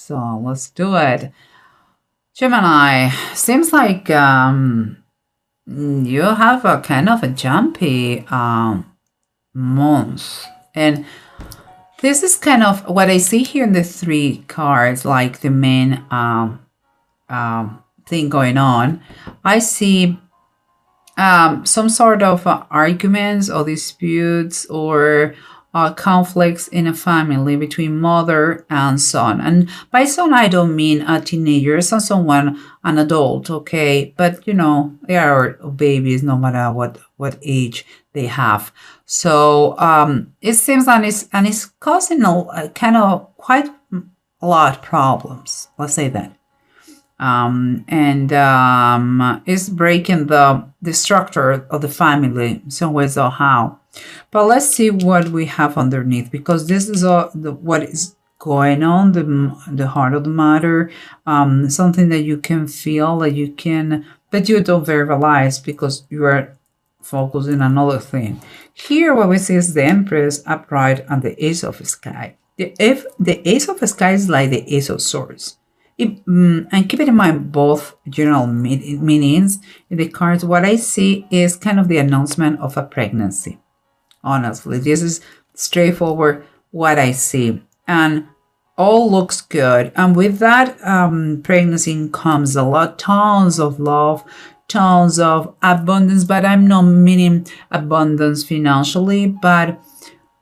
So let's do it. Gemini, seems like you have a kind of a jumpy month. And this is kind of what I see here in the three cards, like the main thing going on. I see some sort of arguments or disputes or conflicts in a family between mother and son. And by son, I don't mean a teenager, so someone, an adult, okay? But they are babies no matter what age they have. So it seems that it's causing a kind of quite a lot of problems. Let's say that. And it's breaking the structure of the family some ways or how. But let's see what we have underneath, because this is what is going on, the heart of the matter, something that you can feel, that you can, but you don't verbalize because you are focusing on another thing. Here what we see is the Empress upright and the Ace of Sky. The Ace of Sky is like the Ace of Swords. And keep it in mind both general meanings in the cards. What I see is kind of the announcement of a pregnancy. Honestly, this is straightforward what I see, and all looks good. And with that pregnancy comes tons of love, tons of abundance, but I'm not meaning abundance financially, but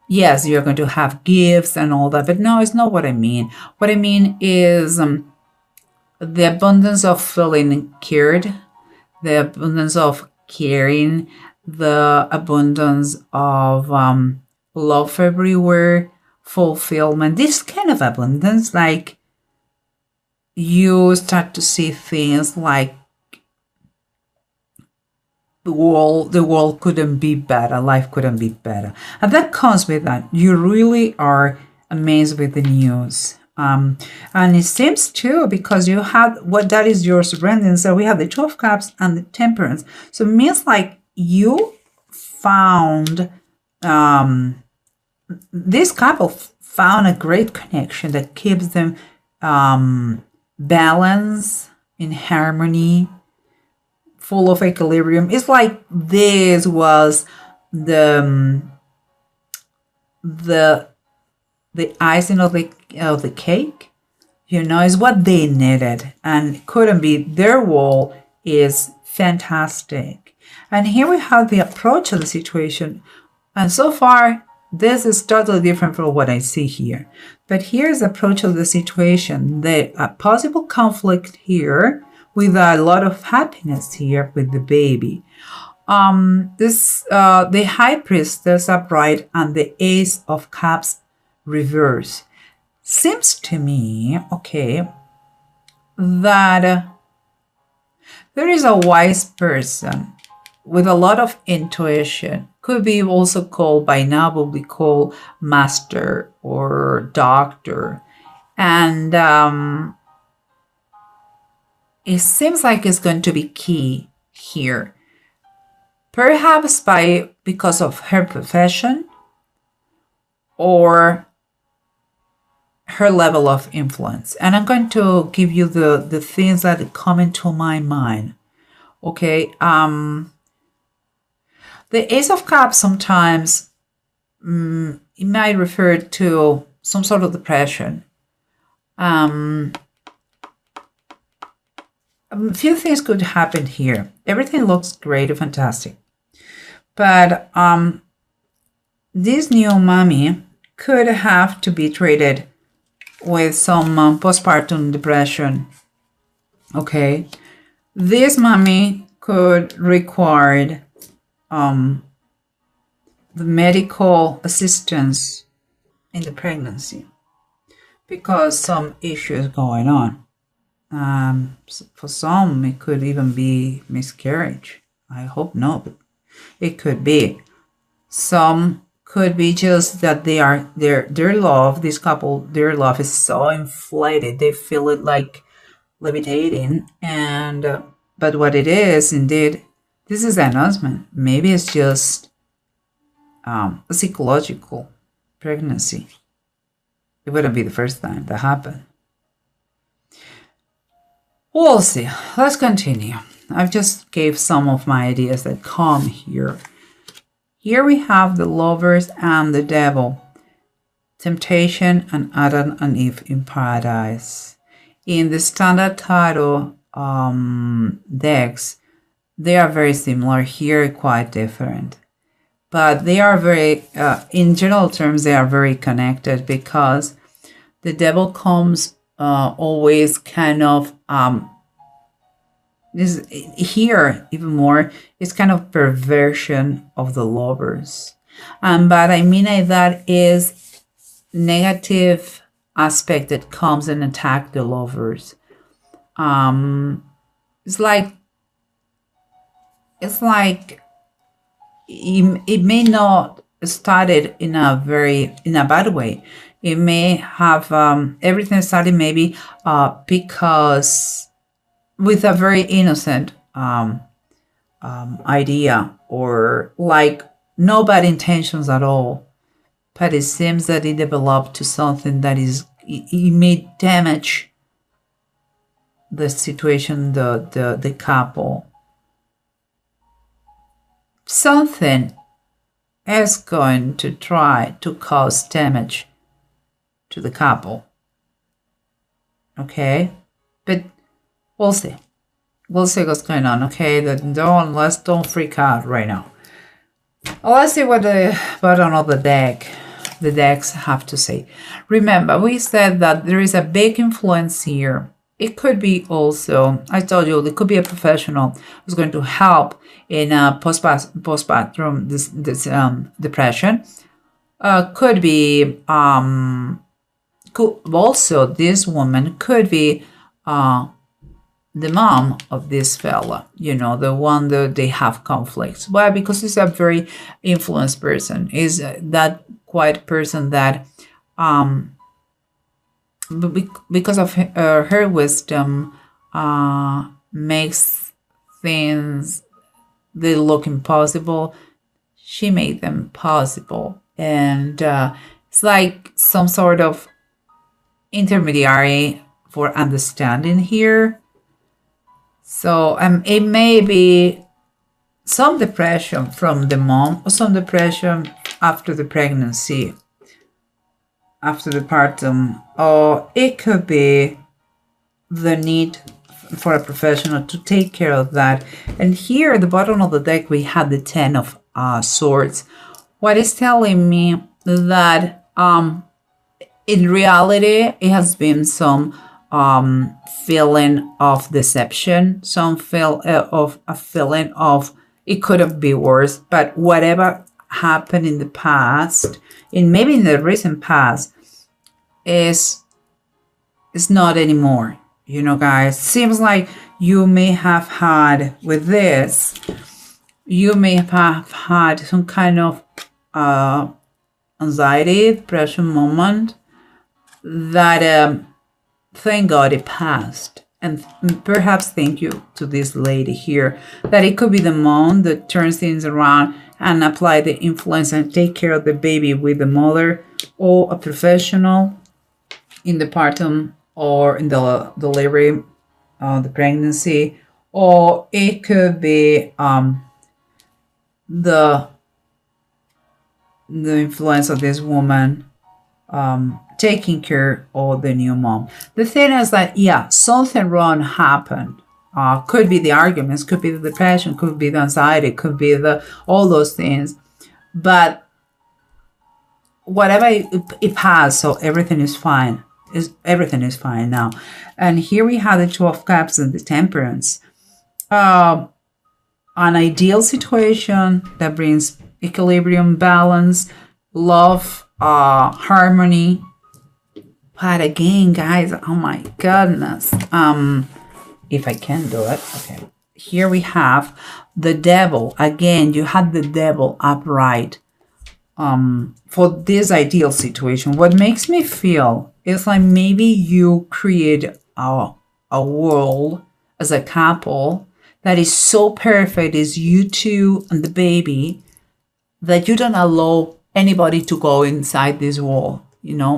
yes, you're going to have gifts and all that. But no, it's not what I mean. What I mean is the abundance of feeling cared, the abundance of caring, the abundance of love everywhere, fulfillment, this kind of abundance. Like you start to see things like the world couldn't be better, life couldn't be better. And that comes with that. You really are amazed with the news. And it seems too, because you have what that is your surroundings. So we have the Two of Cups and the Temperance. So it means like you found, this couple found a great connection that keeps them balanced, in harmony, full of equilibrium. It's like this was the icing of the cake, is what they needed, and couldn't be. Their wall is fantastic. And here we have the approach of the situation, and so far this is totally different from what I see here. But here's the approach of the situation, the possible conflict here with a lot of happiness here with the baby. The High Priestess upright and the Ace of Cups reverse. Seems to me, okay, that there is a wise person with a lot of intuition. Could be also called, by now will be called master or doctor. And it seems like it's going to be key here. Perhaps because of her profession or her level of influence. And I'm going to give you the things that come into my mind. Okay. The Ace of Cups sometimes it might refer to some sort of depression. A few things could happen here. Everything looks great and fantastic. But this new mommy could have to be treated with some postpartum depression. Okay. This mommy could require the medical assistance in the pregnancy because some issues going on. For some, it could even be miscarriage. I hope not, but it could be. Some could be just that their love, this couple, their love is so inflated. They feel it like levitating. And but what it is, indeed, this is an announcement. Maybe it's just a psychological pregnancy. It wouldn't be the first time that happened. We'll see. Let's continue. I've just gave some of my ideas that come here. Here we have the lovers and the devil. Temptation and Adam and Eve in paradise. In the standard tarot decks, they are very similar. Here, quite different. But they are very, in general terms, they are very connected because the devil comes always kind of, this here even more, it's kind of perversion of the lovers. But I mean that is negative aspect that comes and attack the lovers. It's like it may not started in a bad way. It may have everything started maybe because with a very innocent idea, or like no bad intentions at all, but it seems that it developed to something that it may damage the situation, the couple. Something is going to try to cause damage to the couple. Okay? But we'll see. We'll see what's going on, okay? Let's don't freak out right now. Let's see what the bottom of the decks have to say. Remember, we said that there is a big influence here. It could be also, I told you, it could be a professional who's going to help in postpartum this depression. Could be also this woman could be the mom of this fella, the one that they have conflicts. Why? Because he's a very influenced person. Is that quiet person that because of her wisdom makes things they look impossible. She made them possible, and it's like some sort of intermediary for understanding here. So it may be some depression from the mom, or some depression after the pregnancy, after the partum, or it could be the need for a professional to take care of that. And here at the bottom of the deck, we have the 10 of Swords. What is telling me that in reality, it has been some feeling of deception, some feel of a feeling of it could have been worse, but whatever happened in the past, maybe in the recent past, is not anymore. Guys, seems like you may have had with this, you may have had some kind of anxiety, depression moment that thank God it passed. And perhaps thank you to this lady here, that it could be the mom that turns things around and apply the influence and take care of the baby with the mother, or a professional in the partum or in the delivery, the pregnancy, or it could be the influence of this woman taking care of the new mom. The thing is that, something wrong happened. Could be the arguments, could be the depression, could be the anxiety, could be all those things. But whatever it passed, so everything is fine. Everything is fine now. And here we have the 2 of Cups and the Temperance. An ideal situation that brings equilibrium, balance, love, harmony. But again, guys, oh my goodness. If I can do it. Okay. Here we have the devil. Again, you had the devil upright. For this ideal situation, what makes me feel is like maybe you create a world as a couple that is so perfect, is you two and the baby, that you don't allow anybody to go inside this wall,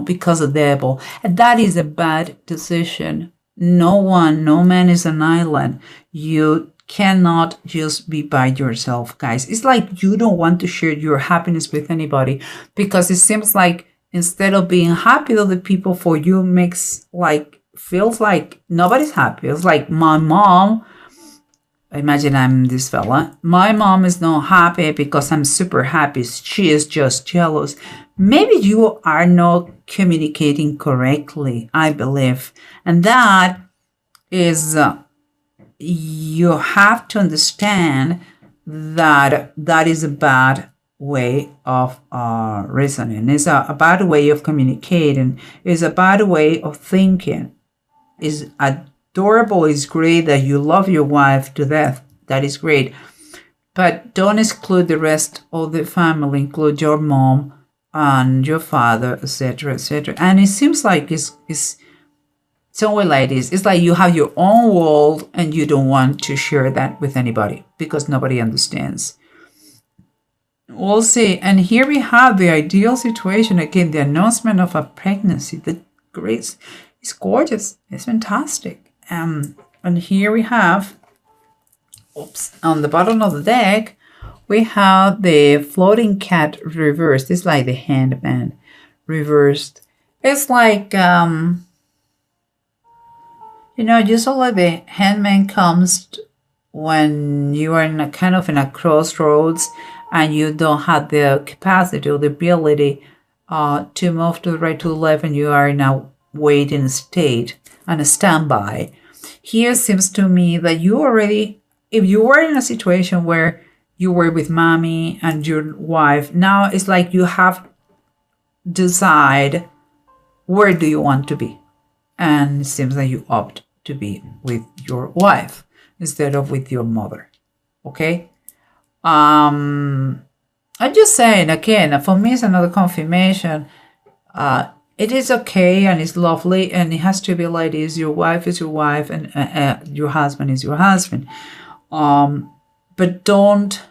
because of the devil. And that is a bad decision. No man is an island. You cannot just be by yourself, guys. It's like you don't want to share your happiness with anybody because it seems like instead of being happy with the people for you makes like feels like nobody's happy. It's like my mom. Imagine I'm this fella. My mom is not happy because I'm super happy. She is just jealous. Maybe you are not communicating correctly, I believe. And that is, you have to understand that that is a bad way of reasoning. It's a bad way of communicating. It's a bad way of thinking. It's adorable. It's great that you love your wife to death. That is great. But don't exclude the rest of the family, include your mom and your father, etc., etc. And it seems like it's somewhere like this. It's like you have your own world and you don't want to share that with anybody because nobody understands. We'll see. And here we have the ideal situation again, the announcement of a pregnancy. The grace is gorgeous. It's fantastic. And here we have, on the bottom of the deck, we have the floating cat reversed. It's like the handman reversed. It's like, usually the handman comes when you are in a kind of in a crossroads and you don't have the capacity or the ability to move to the right, to the left, and you are in a waiting state and a standby. Here seems to me that you already, if you were in a situation where you were with mommy and your wife, now it's like you have decide where do you want to be. And it seems that you opt to be with your wife instead of with your mother. Okay? I'm just saying, again, for me it's another confirmation. It is okay and it's lovely and it has to be like this. Your wife is your wife and your husband is your husband. But don't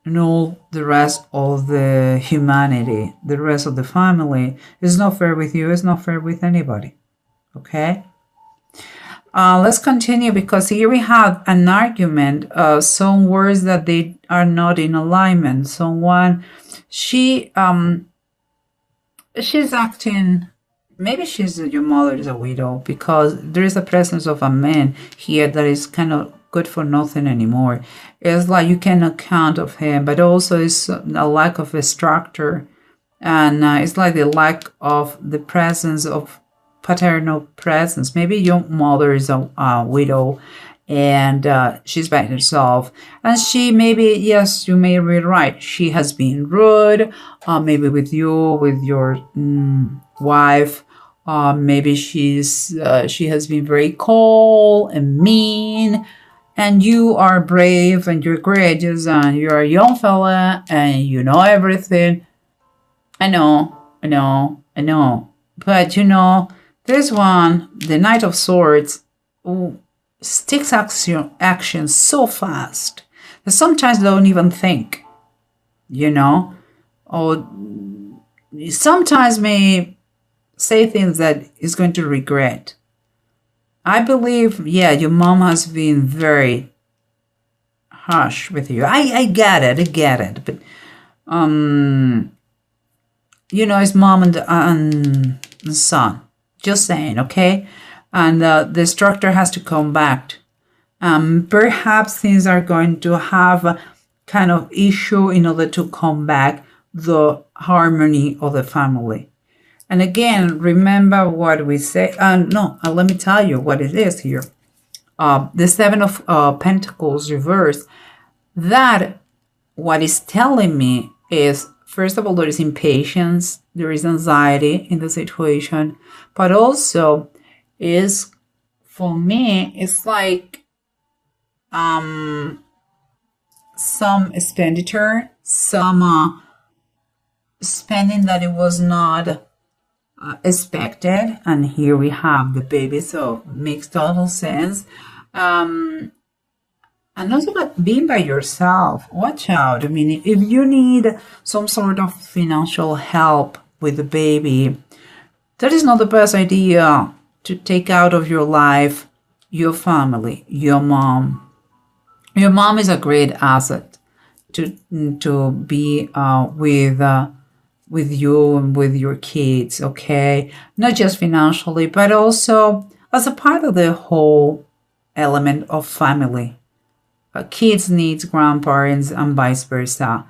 know the rest of the humanity, the rest of the family. It's not fair with you. It's not fair with anybody. Okay? Let's continue because here we have an argument. Some words that they are not in alignment. Someone, she's acting, maybe your mother is a widow because there is a presence of a man here that is kind of good for nothing anymore. It's like you cannot count of him, but also it's a lack of a structure. And it's like the lack of the presence of paternal presence. Maybe your mother is a widow and she's by herself. And she maybe, yes, you may be right. She has been rude, maybe with you, with your wife. Maybe she has been very cold and mean. And you are brave and you're courageous and you're a young fella and you know everything. I know. But this one, the Knight of Swords, takes action so fast that sometimes they don't even think, or sometimes may say things that is going to regret. I believe, yeah, your mom has been very harsh with you. I get it, but it's mom and son. Just saying, okay? And the instructor has to come back. Perhaps things are going to have a kind of issue in order to come back the harmony of the family. And again, remember what we say. Let me tell you what it is here. The Seven of Pentacles reversed. That what is telling me is, first of all, there is impatience, there is anxiety in the situation, but also is, for me, it's like some expenditure, some spending that it was not expected. And here we have the baby, so makes total sense. And also about being by yourself. Watch out. I mean, if you need some sort of financial help with the baby, that is not the best idea to take out of your life your family, your mom. Your mom is a great asset to be with you and with your kids, okay? Not just financially, but also as a part of the whole element of family. Kids need grandparents and vice versa.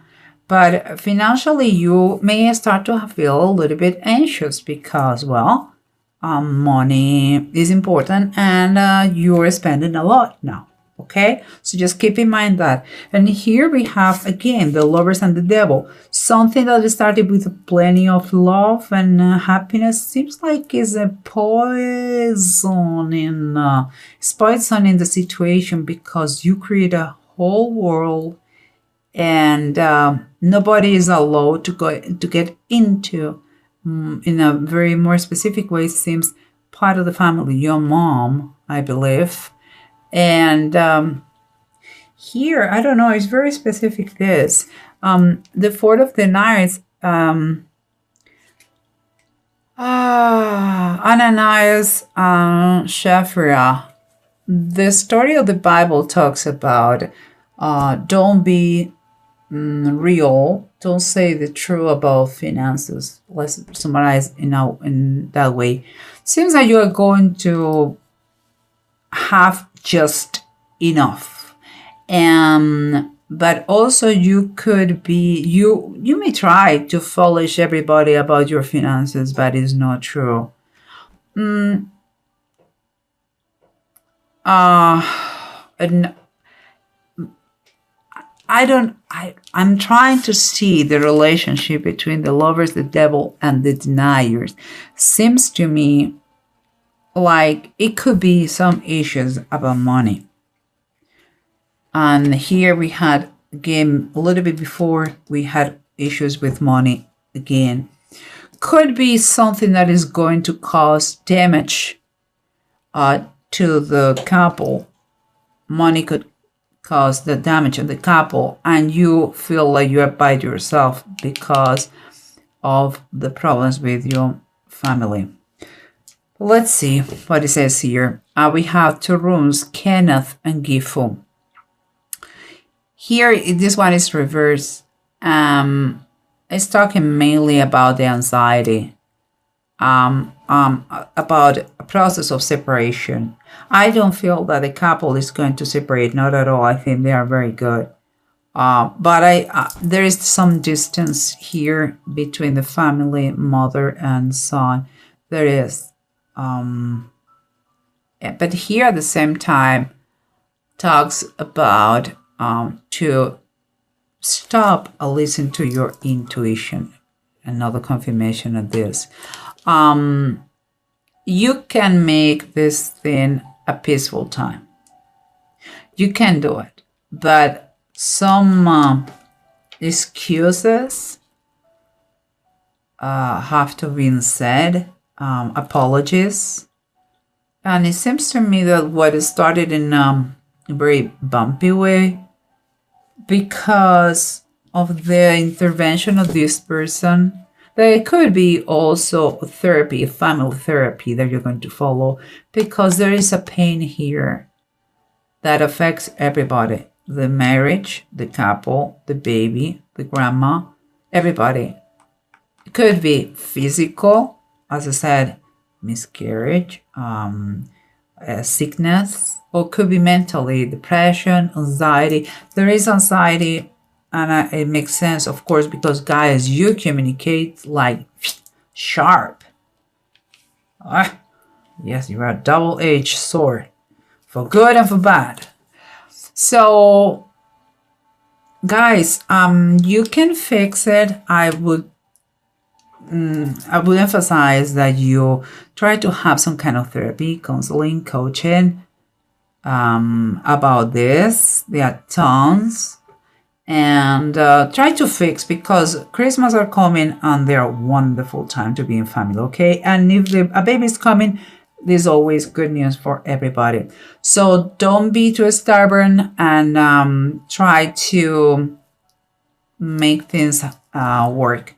But financially, you may start to feel a little bit anxious because, well, money is important and you're spending a lot now. Okay, so just keep in mind that. And here we have again the lovers and the devil. Something that started with plenty of love and happiness seems like is a it's poison in the situation, because you create a whole world and nobody is allowed to get into in a very more specific way. It seems part of the family, your mom, I believe. And here, I don't know, it's very specific this. The Fourth of the Knights, Ananias, Shaphrah. The story of the Bible talks about don't be real, don't say the truth about finances. Let's summarize in that way. Seems like you are going to have just enough, but also you could be you may try to foolish everybody about your finances, but it's not true. And I'm trying to see the relationship between the lovers, the devil, and the deniers. Seems to me like it could be some issues about money. And here we had, again, a little bit before, we had issues with money again. Could be something that is going to cause damage to the couple. Money could cause the damage of the couple, and you feel like you are by yourself because of the problems with your family. Let's see what it says here. We have two rooms, Kenneth and Gifu. Here, this one is reversed. It's talking mainly about the anxiety, about a process of separation. I don't feel that the couple is going to separate, not at all. I think they are very good. But there is some distance here between the family, mother and son. There is. But here at the same time talks about to stop and listen to your intuition. Another confirmation of this. You can make this thing a peaceful time. You can do it, but some excuses have to be said. Apologies. And it seems to me that what started in a very bumpy way, because of the intervention of this person, there could be also therapy, family therapy that you're going to follow, because there is a pain here that affects everybody. The marriage, the couple, the baby, the grandma, everybody. It could be physical, as I said, miscarriage, sickness, or could be mentally, depression, anxiety. There is anxiety, and it makes sense, of course, because guys, you communicate like sharp. Yes, you are a double-edged sword, for good and for bad. So, guys, you can fix it. I would emphasize that you try to have some kind of therapy, counseling, coaching about this. There are tons. And try to fix, because Christmas are coming and they're a wonderful time to be in family, okay? And if a baby is coming, there's always good news for everybody. So don't be too stubborn, and try to make things work